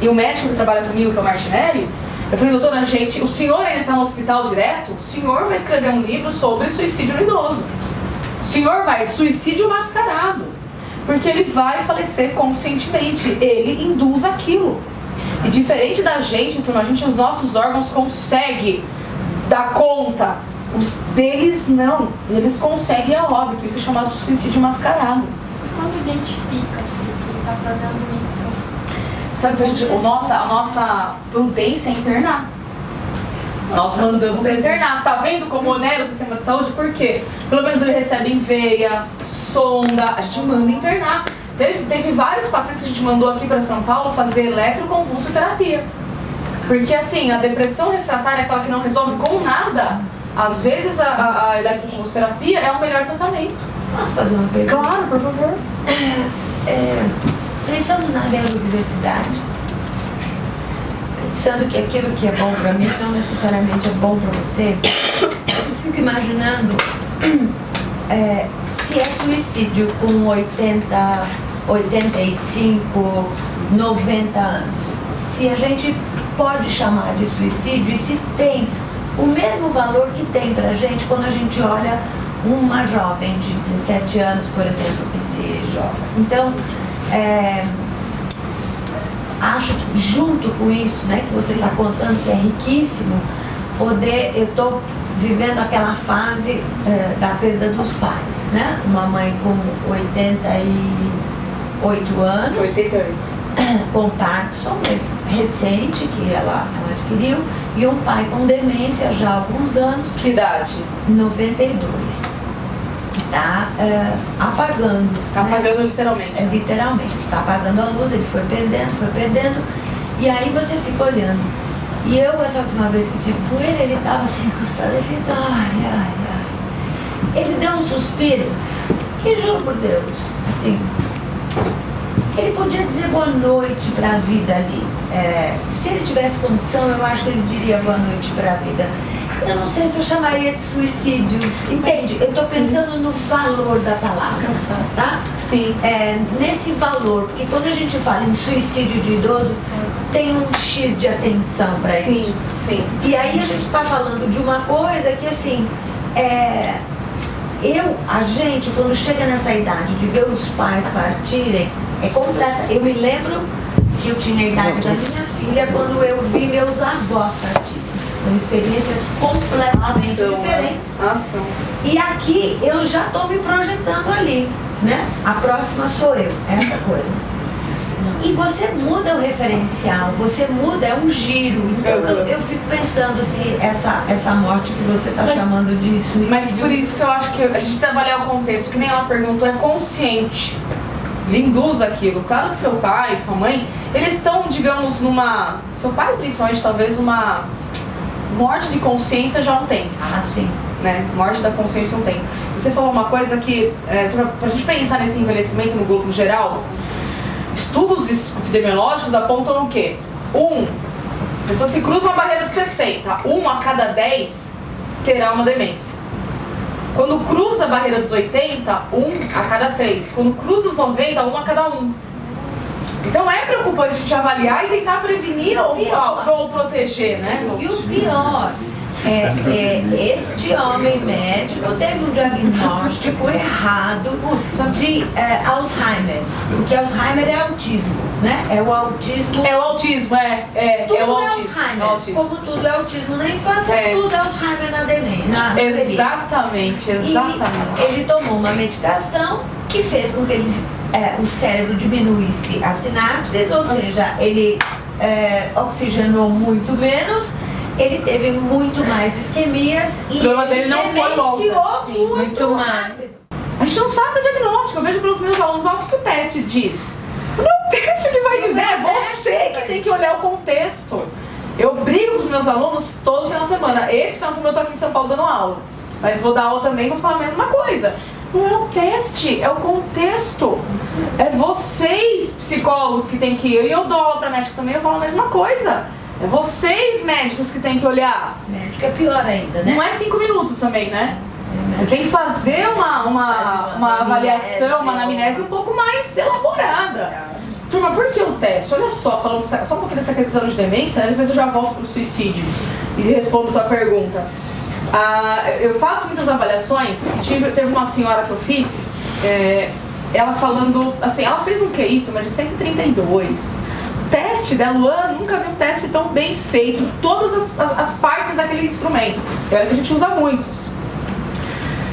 E o médico que trabalha comigo, que é o Martinelli, eu falei, doutor, o senhor ainda está no hospital direto? O senhor vai escrever um livro sobre suicídio no idoso. O senhor vai, suicídio mascarado. Porque ele vai falecer conscientemente. Ele induz aquilo. E diferente da gente, então, os nossos órgãos conseguem dar conta. Os deles não. Eles conseguem a óbito. Isso é chamado de suicídio mascarado. Quando identifica-se que ele está fazendo isso? Sabe que a nossa prudência é internar. Nós mandamos internar. Tá vendo como onera o sistema de saúde? Por quê? Pelo menos ele recebe em veia, sonda, a gente manda internar. Teve vários pacientes que a gente mandou aqui para São Paulo fazer eletroconvulsoterapia. Porque assim, a depressão refratária é aquela que não resolve com nada. Às vezes a eletroconvulsoterapia é o melhor tratamento. Posso fazer uma pergunta? Claro, por favor. Pensando na biodiversidade, pensando que aquilo que é bom para mim não necessariamente é bom para você, eu fico imaginando se é suicídio com 80, 85, 90 anos, se a gente pode chamar de suicídio e se tem o mesmo valor que tem pra gente quando a gente olha uma jovem de 17 anos, por exemplo, que se joga. Então, acho que junto com isso, né, que você está contando, que é riquíssimo, eu estou vivendo aquela fase da perda dos pais, né? Uma mãe com 88 anos, 88. com Parkinson, mas recente, que ela adquiriu, e um pai com demência já há alguns anos. Que idade? 92. Está apagando. Tá apagando literalmente. Literalmente. Está apagando a luz, ele foi perdendo. E aí você fica olhando. E eu, essa última vez que tive com ele estava assim, encostado, ele fez ai. Ele deu um suspiro, que juro por Deus, assim, ele podia dizer boa noite para a vida ali. Se ele tivesse condição, eu acho que ele diria boa noite para a vida. Eu não sei se eu chamaria de suicídio, entende? Eu estou pensando no valor da palavra, tá? Sim. Nesse valor, porque quando a gente fala em suicídio de idoso, tem um X de atenção para isso. Sim. E aí a gente está falando de uma coisa que, assim, a gente, quando chega nessa idade de ver os pais partirem, é completa. Eu me lembro que eu tinha a idade da minha filha quando eu vi meus avós partirem. São experiências completamente diferentes. E aqui eu já estou me projetando ali, né? A próxima sou eu, essa coisa. E você muda o referencial, você muda, é um giro. Então eu fico pensando se essa morte que você está chamando de suicídio. Mas por isso que eu acho que a gente precisa avaliar o contexto, que nem ela perguntou, é consciente. Ele induz aquilo. Claro que seu pai, sua mãe, eles estão, digamos, numa... Seu pai, principalmente, talvez uma morte de consciência já não tem. Ah, sim. Né? Morte da consciência não tem. E você falou uma coisa que, pra gente pensar nesse envelhecimento no grupo geral, estudos epidemiológicos apontam o quê? Pessoas que cruzam a barreira dos 60, 1 a cada 10 terá uma demência. Quando cruza a barreira dos 80, 1 a cada 3. Quando cruza os 90, 1 a cada 1. Então é preocupante a gente avaliar e tentar prevenir ou proteger, né? E o pior, este homem médico teve um diagnóstico errado de Alzheimer, porque Alzheimer é autismo, né? É o autismo. Tudo é o autismo. Alzheimer. Como tudo é autismo na infância, tudo é Alzheimer na velhice. Exatamente. E ele tomou uma medicação que fez com que o cérebro diminuísse as sinapses, ou seja, ele oxigenou muito menos. Ele teve muito mais isquemias e o problema dele não foi demenciou muito mais. A gente não sabe o diagnóstico. Eu vejo pelos meus alunos, olha o que o teste diz. Não é o teste que vai dizer, é você que tem que olhar o contexto. Eu brigo com os meus alunos todo final de semana. Esse final de semana eu tô aqui em São Paulo dando aula. Mas vou dar aula também e vou falar a mesma coisa. Não é o teste, é o contexto. É vocês, psicólogos, que tem que ir. E eu dou aula pra médico também, eu falo a mesma coisa. É vocês, médicos, que tem que olhar. Médico é pior ainda, né? Não é 5 minutos também, né? Você tem que fazer uma avaliação, uma anamnese um pouco mais elaborada. Turma, por que o teste? Olha só, falando só um pouquinho dessa questão de demência, né? Depois eu já volto pro suicídio e respondo a tua pergunta. Eu faço muitas avaliações e teve uma senhora que eu fiz, ela falando, assim, ela fez um QI, mas de 132. O teste da Luana, nunca vi um teste tão bem feito, todas as partes daquele instrumento. Olha que a gente usa muitos.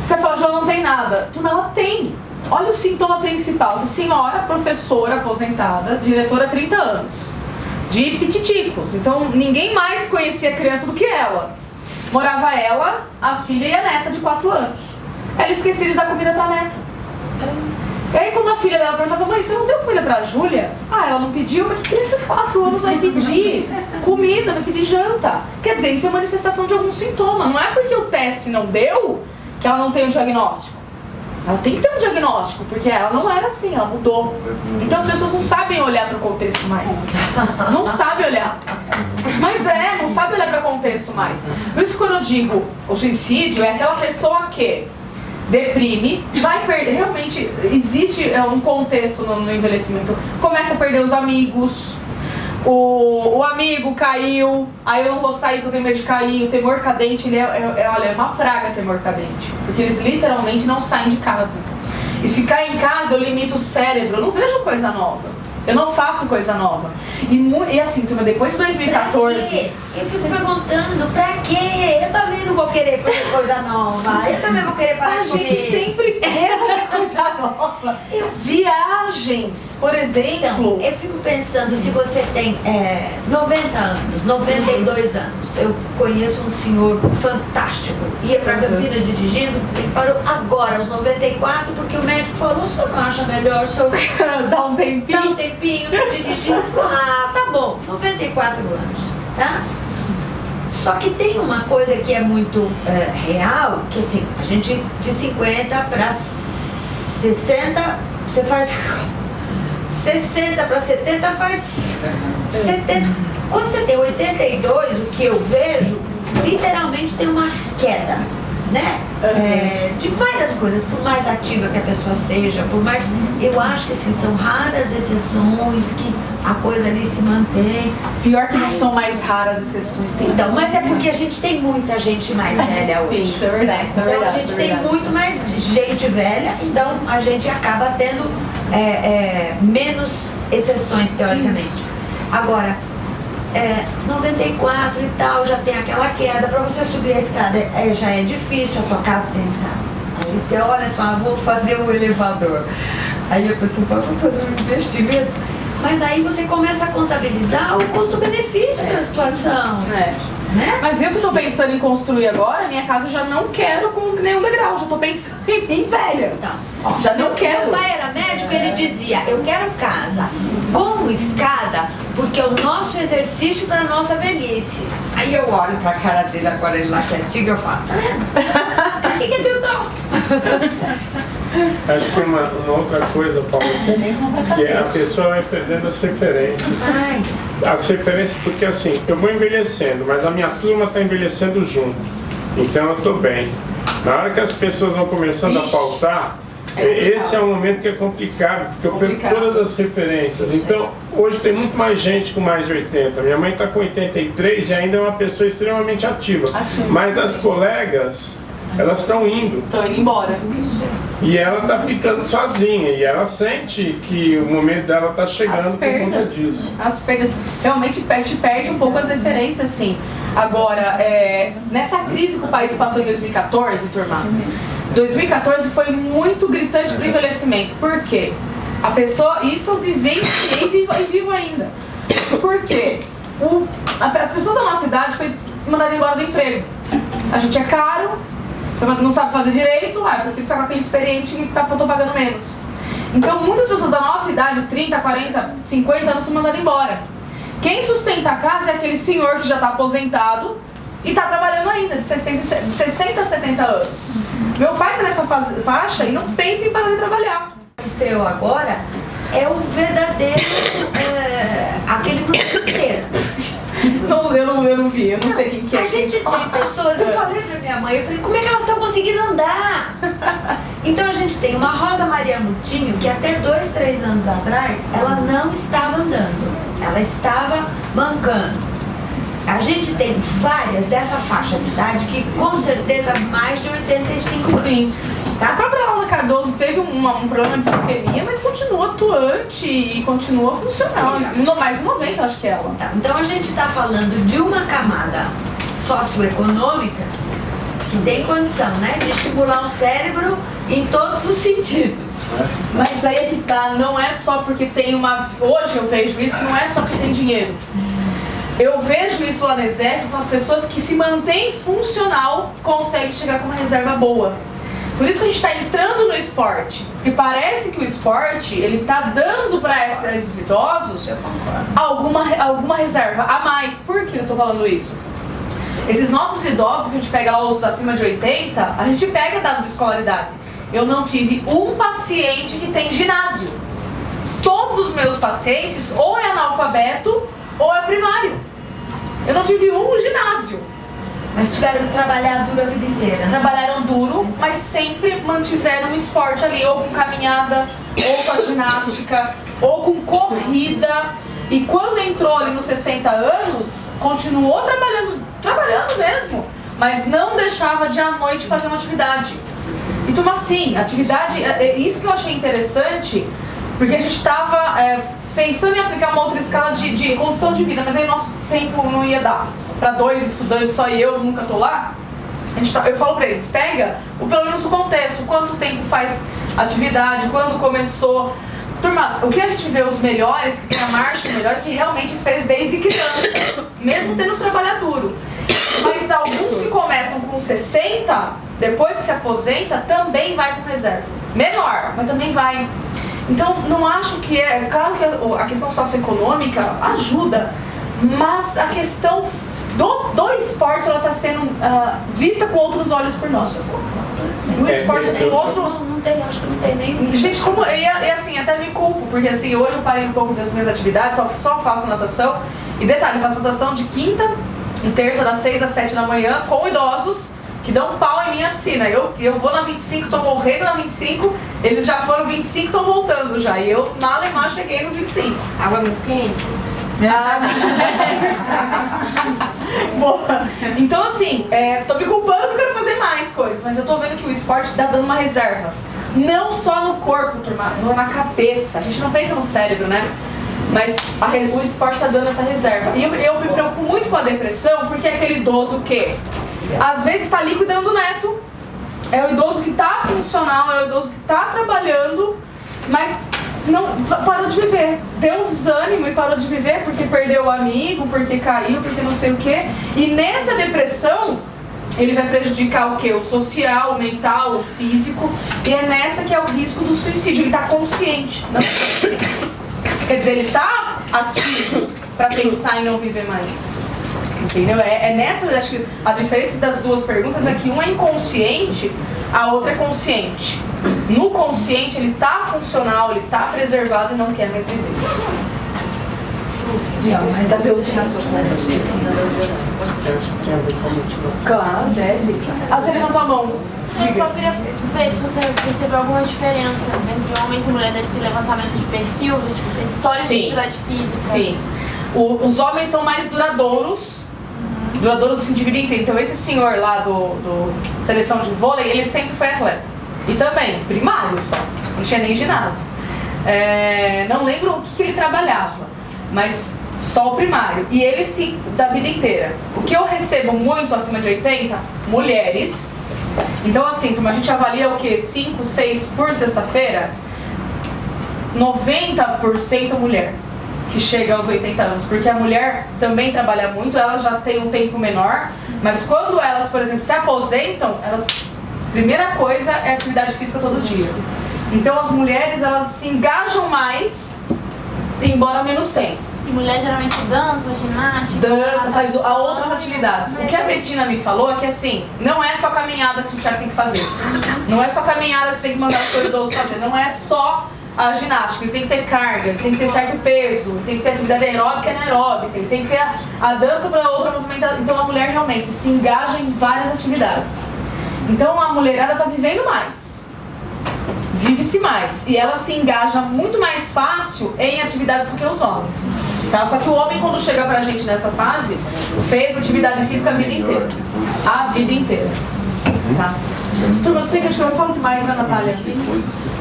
Você fala, João, não tem nada. Turma, ela tem. Olha o sintoma principal. Essa senhora, professora aposentada, diretora há 30 anos, de pititicos. Então, ninguém mais conhecia a criança do que ela. Morava ela, a filha e a neta de 4 anos. Ela esquecia de dar comida pra neta. E aí, quando a filha dela perguntava, mãe, você não deu comida pra Júlia? Ela não pediu, mas que criança de 4 anos vai pedir comida, vai pedir janta? Quer dizer, isso é manifestação de algum sintoma. Não é porque o teste não deu que ela não tem um diagnóstico. Ela tem que ter um diagnóstico, porque ela não era assim, ela mudou. Então as pessoas não sabem olhar para o contexto mais. Não sabem olhar. Mas não sabe olhar para o contexto mais. Por isso, quando eu digo o suicídio, é aquela pessoa que deprime, vai perder. Realmente existe um contexto no envelhecimento. Começa a perder os amigos. O amigo caiu, aí eu não vou sair porque eu tenho medo de cair. O temor cadente, ele olha, é uma praga temor cadente. Porque eles literalmente não saem de casa. E ficar em casa eu limito o cérebro, eu não vejo coisa nova. Eu não faço coisa nova. E assim, turma, depois de 2014... Pra quê? Eu fico perguntando, pra quê? Eu também não vou querer fazer coisa nova. Eu também vou querer parar A de gente comer. sempre quer fazer coisa nova. Viagens, por exemplo. Então, eu fico pensando, se você tem 90 anos, 92 anos, eu conheço um senhor fantástico, ia pra Campinas dirigindo, ele parou agora, aos 94, porque o médico falou, o senhor não acha melhor, o senhor Dá um tempinho. dá um tempinho pra dirigir? Ele falou, tá bom, 94 anos, tá? Só que tem uma coisa que é muito real, que assim, a gente de 50 para 60, você faz 60 para 70 faz 70. Quando você tem 82, o que eu vejo, literalmente tem uma queda, né? De várias coisas, por mais ativa que a pessoa seja, por mais... Eu acho que assim, são raras exceções que a coisa ali se mantém. Pior que não são mais raras exceções. Então, mas é porque a gente tem muita gente mais velha hoje. Sim, isso é verdade. Isso é Então verdade, a gente isso é tem verdade. muito mais gente velha, então a gente acaba tendo menos exceções, teoricamente. Agora, 94 e tal, já tem aquela queda, para você subir a escada já é difícil, a tua casa tem escada. Aí você olha e fala, vou fazer um elevador. Aí a pessoa fala, vou fazer um investimento. Mas aí você começa a contabilizar o custo-benefício da situação. Né? Mas eu que estou pensando em construir agora, minha casa eu já não quero com nenhum degrau, já estou pensando em mim velha. Então, Já não quero. Meu pai era médico, ele dizia, eu quero casa com escada, porque é o nosso exercício para nossa velhice. Aí eu olho pra cara dele agora, ele lá quietinho, eu falo, tá vendo? O que é teu dom? Acho que tem uma outra coisa, Paulo, que a pessoa vai perdendo as referências. As referências, porque assim, eu vou envelhecendo, mas a minha turma está envelhecendo junto. Então eu estou bem. Na hora que as pessoas vão começando a faltar, esse é um momento que é complicado, porque eu perco todas as referências. Então, hoje tem muito mais gente com mais de 80. Minha mãe está com 83 e ainda é uma pessoa extremamente ativa. Mas as colegas, elas estão indo. Estão indo embora. E ela está ficando sozinha. E ela sente que o momento dela está chegando por conta disso. As perdas. Realmente perde um pouco as referências, sim. Agora, nessa crise que o país passou em 2014, turma, 2014 foi muito gritante para o envelhecimento. Por quê? A pessoa, isso eu vivenciei e vivo ainda. Por quê? As pessoas da nossa idade foram mandadas embora do emprego. A gente é caro, não sabe fazer direito, eu prefiro ficar com aquele experiente que tô pagando menos. Então muitas pessoas da nossa idade, 30, 40, 50 anos, são mandadas embora. Quem sustenta a casa é aquele senhor que já está aposentado e está trabalhando ainda, de 60 a 70 anos. Meu pai está nessa faixa e não pensa em parar de trabalhar. O que estreou agora é o verdadeiro, aquele museu. eu não vi, eu não sei quem que é. A gente tem pessoas, eu falei pra minha mãe, eu falei, como é que elas estão conseguindo andar? Então a gente tem uma Rosa Maria Mutinho, que até 2, 3 anos atrás, ela não estava andando, ela estava mancando. A gente tem várias dessa faixa de idade que com certeza mais de 85 anos. Sim. A própria Ana Cardoso teve um problema de isquemia, mas continua atuante e continua funcionando. Mais de 90, eu acho que é ela. Tá, então a gente está falando de uma camada socioeconômica que tem condição, né, de estimular o cérebro em todos os sentidos. Mas aí é que tá, não é só porque tem uma... Hoje eu vejo isso, não é só porque tem dinheiro. Eu vejo isso lá na ESEF, são as pessoas que se mantêm funcional, conseguem chegar com uma reserva boa. Por isso que a gente está entrando no esporte. E parece que o esporte, ele está dando para esses idosos alguma reserva a mais. Por que eu estou falando isso? Esses nossos idosos que a gente pega lá, os acima de 80, a gente pega dado de escolaridade. Eu não tive um paciente que tem ginásio. Todos os meus pacientes ou é analfabeto ou é primário. Eu não tive um ginásio. Mas tiveram que trabalhar duro a vida inteira. Trabalharam duro, mas sempre mantiveram o esporte ali, ou com caminhada, ou com a ginástica, ou com corrida. E quando entrou ali nos 60 anos, continuou trabalhando mesmo, mas não deixava de à noite fazer uma atividade. Então assim, atividade, isso que eu achei interessante, porque a gente estava pensando em aplicar uma outra escala de condição de vida, mas aí nosso tempo não ia dar. Para 2 estudantes, só eu nunca tô lá, eu falo para eles, pega pelo menos o contexto, quanto tempo faz atividade, quando começou. Turma, o que a gente vê os melhores, que tem a marcha melhor, que realmente fez desde criança, mesmo tendo trabalhado duro. Mas alguns que começam com 60, depois que se aposenta, também vai com reserva. Menor, mas também vai. Então, não acho que é... Claro que a questão socioeconômica ajuda, mas a questão do esporte, ela está sendo vista com outros olhos por nós. O esporte tem outro... Não tem, acho que não tem nem... Gente, como... E assim, até me culpo, porque assim, hoje eu parei um pouco das minhas atividades, só faço natação. E detalhe, faço natação de quinta e terça, das 6 às 7 da manhã, com idosos que dão pau em minha piscina. Eu vou na 25, tô morrendo na 25, eles já foram 25, estão voltando já. E eu, na Alemanha, cheguei nos 25. Água muito quente. Boa. Então assim, tô me culpando que eu quero fazer mais coisas, mas eu tô vendo que o esporte tá dando uma reserva. Não só no corpo, turma, na cabeça. A gente não pensa no cérebro, né? Mas o esporte tá dando essa reserva. E eu me preocupo muito com a depressão, porque é aquele idoso que às vezes está ali cuidando do neto, é o idoso que tá funcional, é o idoso que tá trabalhando, mas não parou de viver, deu um desânimo e parou de viver porque perdeu o amigo, porque caiu, porque não sei o que. E nessa depressão ele vai prejudicar o que? O social, o mental, o físico. E é nessa que é o risco do suicídio. Ele está consciente, não consciente. Quer dizer, ele está ativo para pensar em não viver mais. Entendeu? É nessa, acho que a diferença das duas perguntas é que um é inconsciente, a outra é consciente. No consciente ele está funcional, ele está preservado e não quer mais viver. Não, mas a Claro, deve. Você levantou a mão. Eu só queria ver se você percebeu alguma diferença entre homens e mulheres nesse levantamento de perfil, de história de atividade física. Sim. Os homens são mais duradouros assim, de vida inteira. Então esse senhor lá do seleção de vôlei, ele sempre foi atleta. E também, primário só. Não tinha nem ginásio. Não lembro o que ele trabalhava, mas só o primário. E ele sim, da vida inteira. O que eu recebo muito acima de 80? Mulheres. Então assim, a gente avalia o quê? 5, 6 por sexta-feira? 90% mulher que chega aos 80 anos, porque a mulher também trabalha muito, elas já têm um tempo menor, mas quando elas, por exemplo, se aposentam, primeira coisa é atividade física todo dia. Então as mulheres, elas se engajam mais, embora menos tempo. E mulher geralmente dança, ginástica, Faz outras atividades. O que a Betina me falou é que assim, não é só caminhada que a gente tem que fazer. Não é só caminhada que você tem que mandar o seu idoso fazer. Não é só a ginástica, ele tem que ter carga, ele tem que ter certo peso, ele tem que ter atividade aeróbica e anaeróbica, ele tem que ter a dança para outra movimentação. Então a mulher realmente se engaja em várias atividades. Então a mulherada está vivendo mais, vive-se mais, e ela se engaja muito mais fácil em atividades do que os homens. Tá? Só que o homem, quando chega pra gente nessa fase, fez atividade física a vida inteira. A vida inteira. Tá? Turma, eu sei que acho que eu falo demais, né, Natália?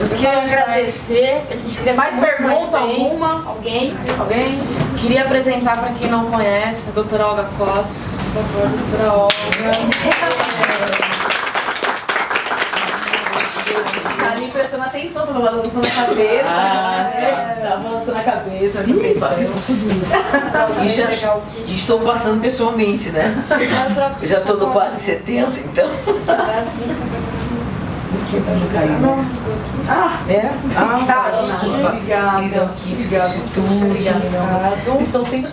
Eu queria agradecer, a gente queria Mais pergunta alguma? Alguém? Alguém? Queria apresentar para quem não conhece, a doutora Olga Koss. Por favor, doutora Olga. Tá ali prestando atenção, tô balançando a cabeça. Tá balançando a cabeça. Sim, passei por tudo isso. E já estou passando pessoalmente, né? Eu já estou no quase 70, então. Tá, desculpa. Obrigada. Obrigada. Obrigada. Estou sempre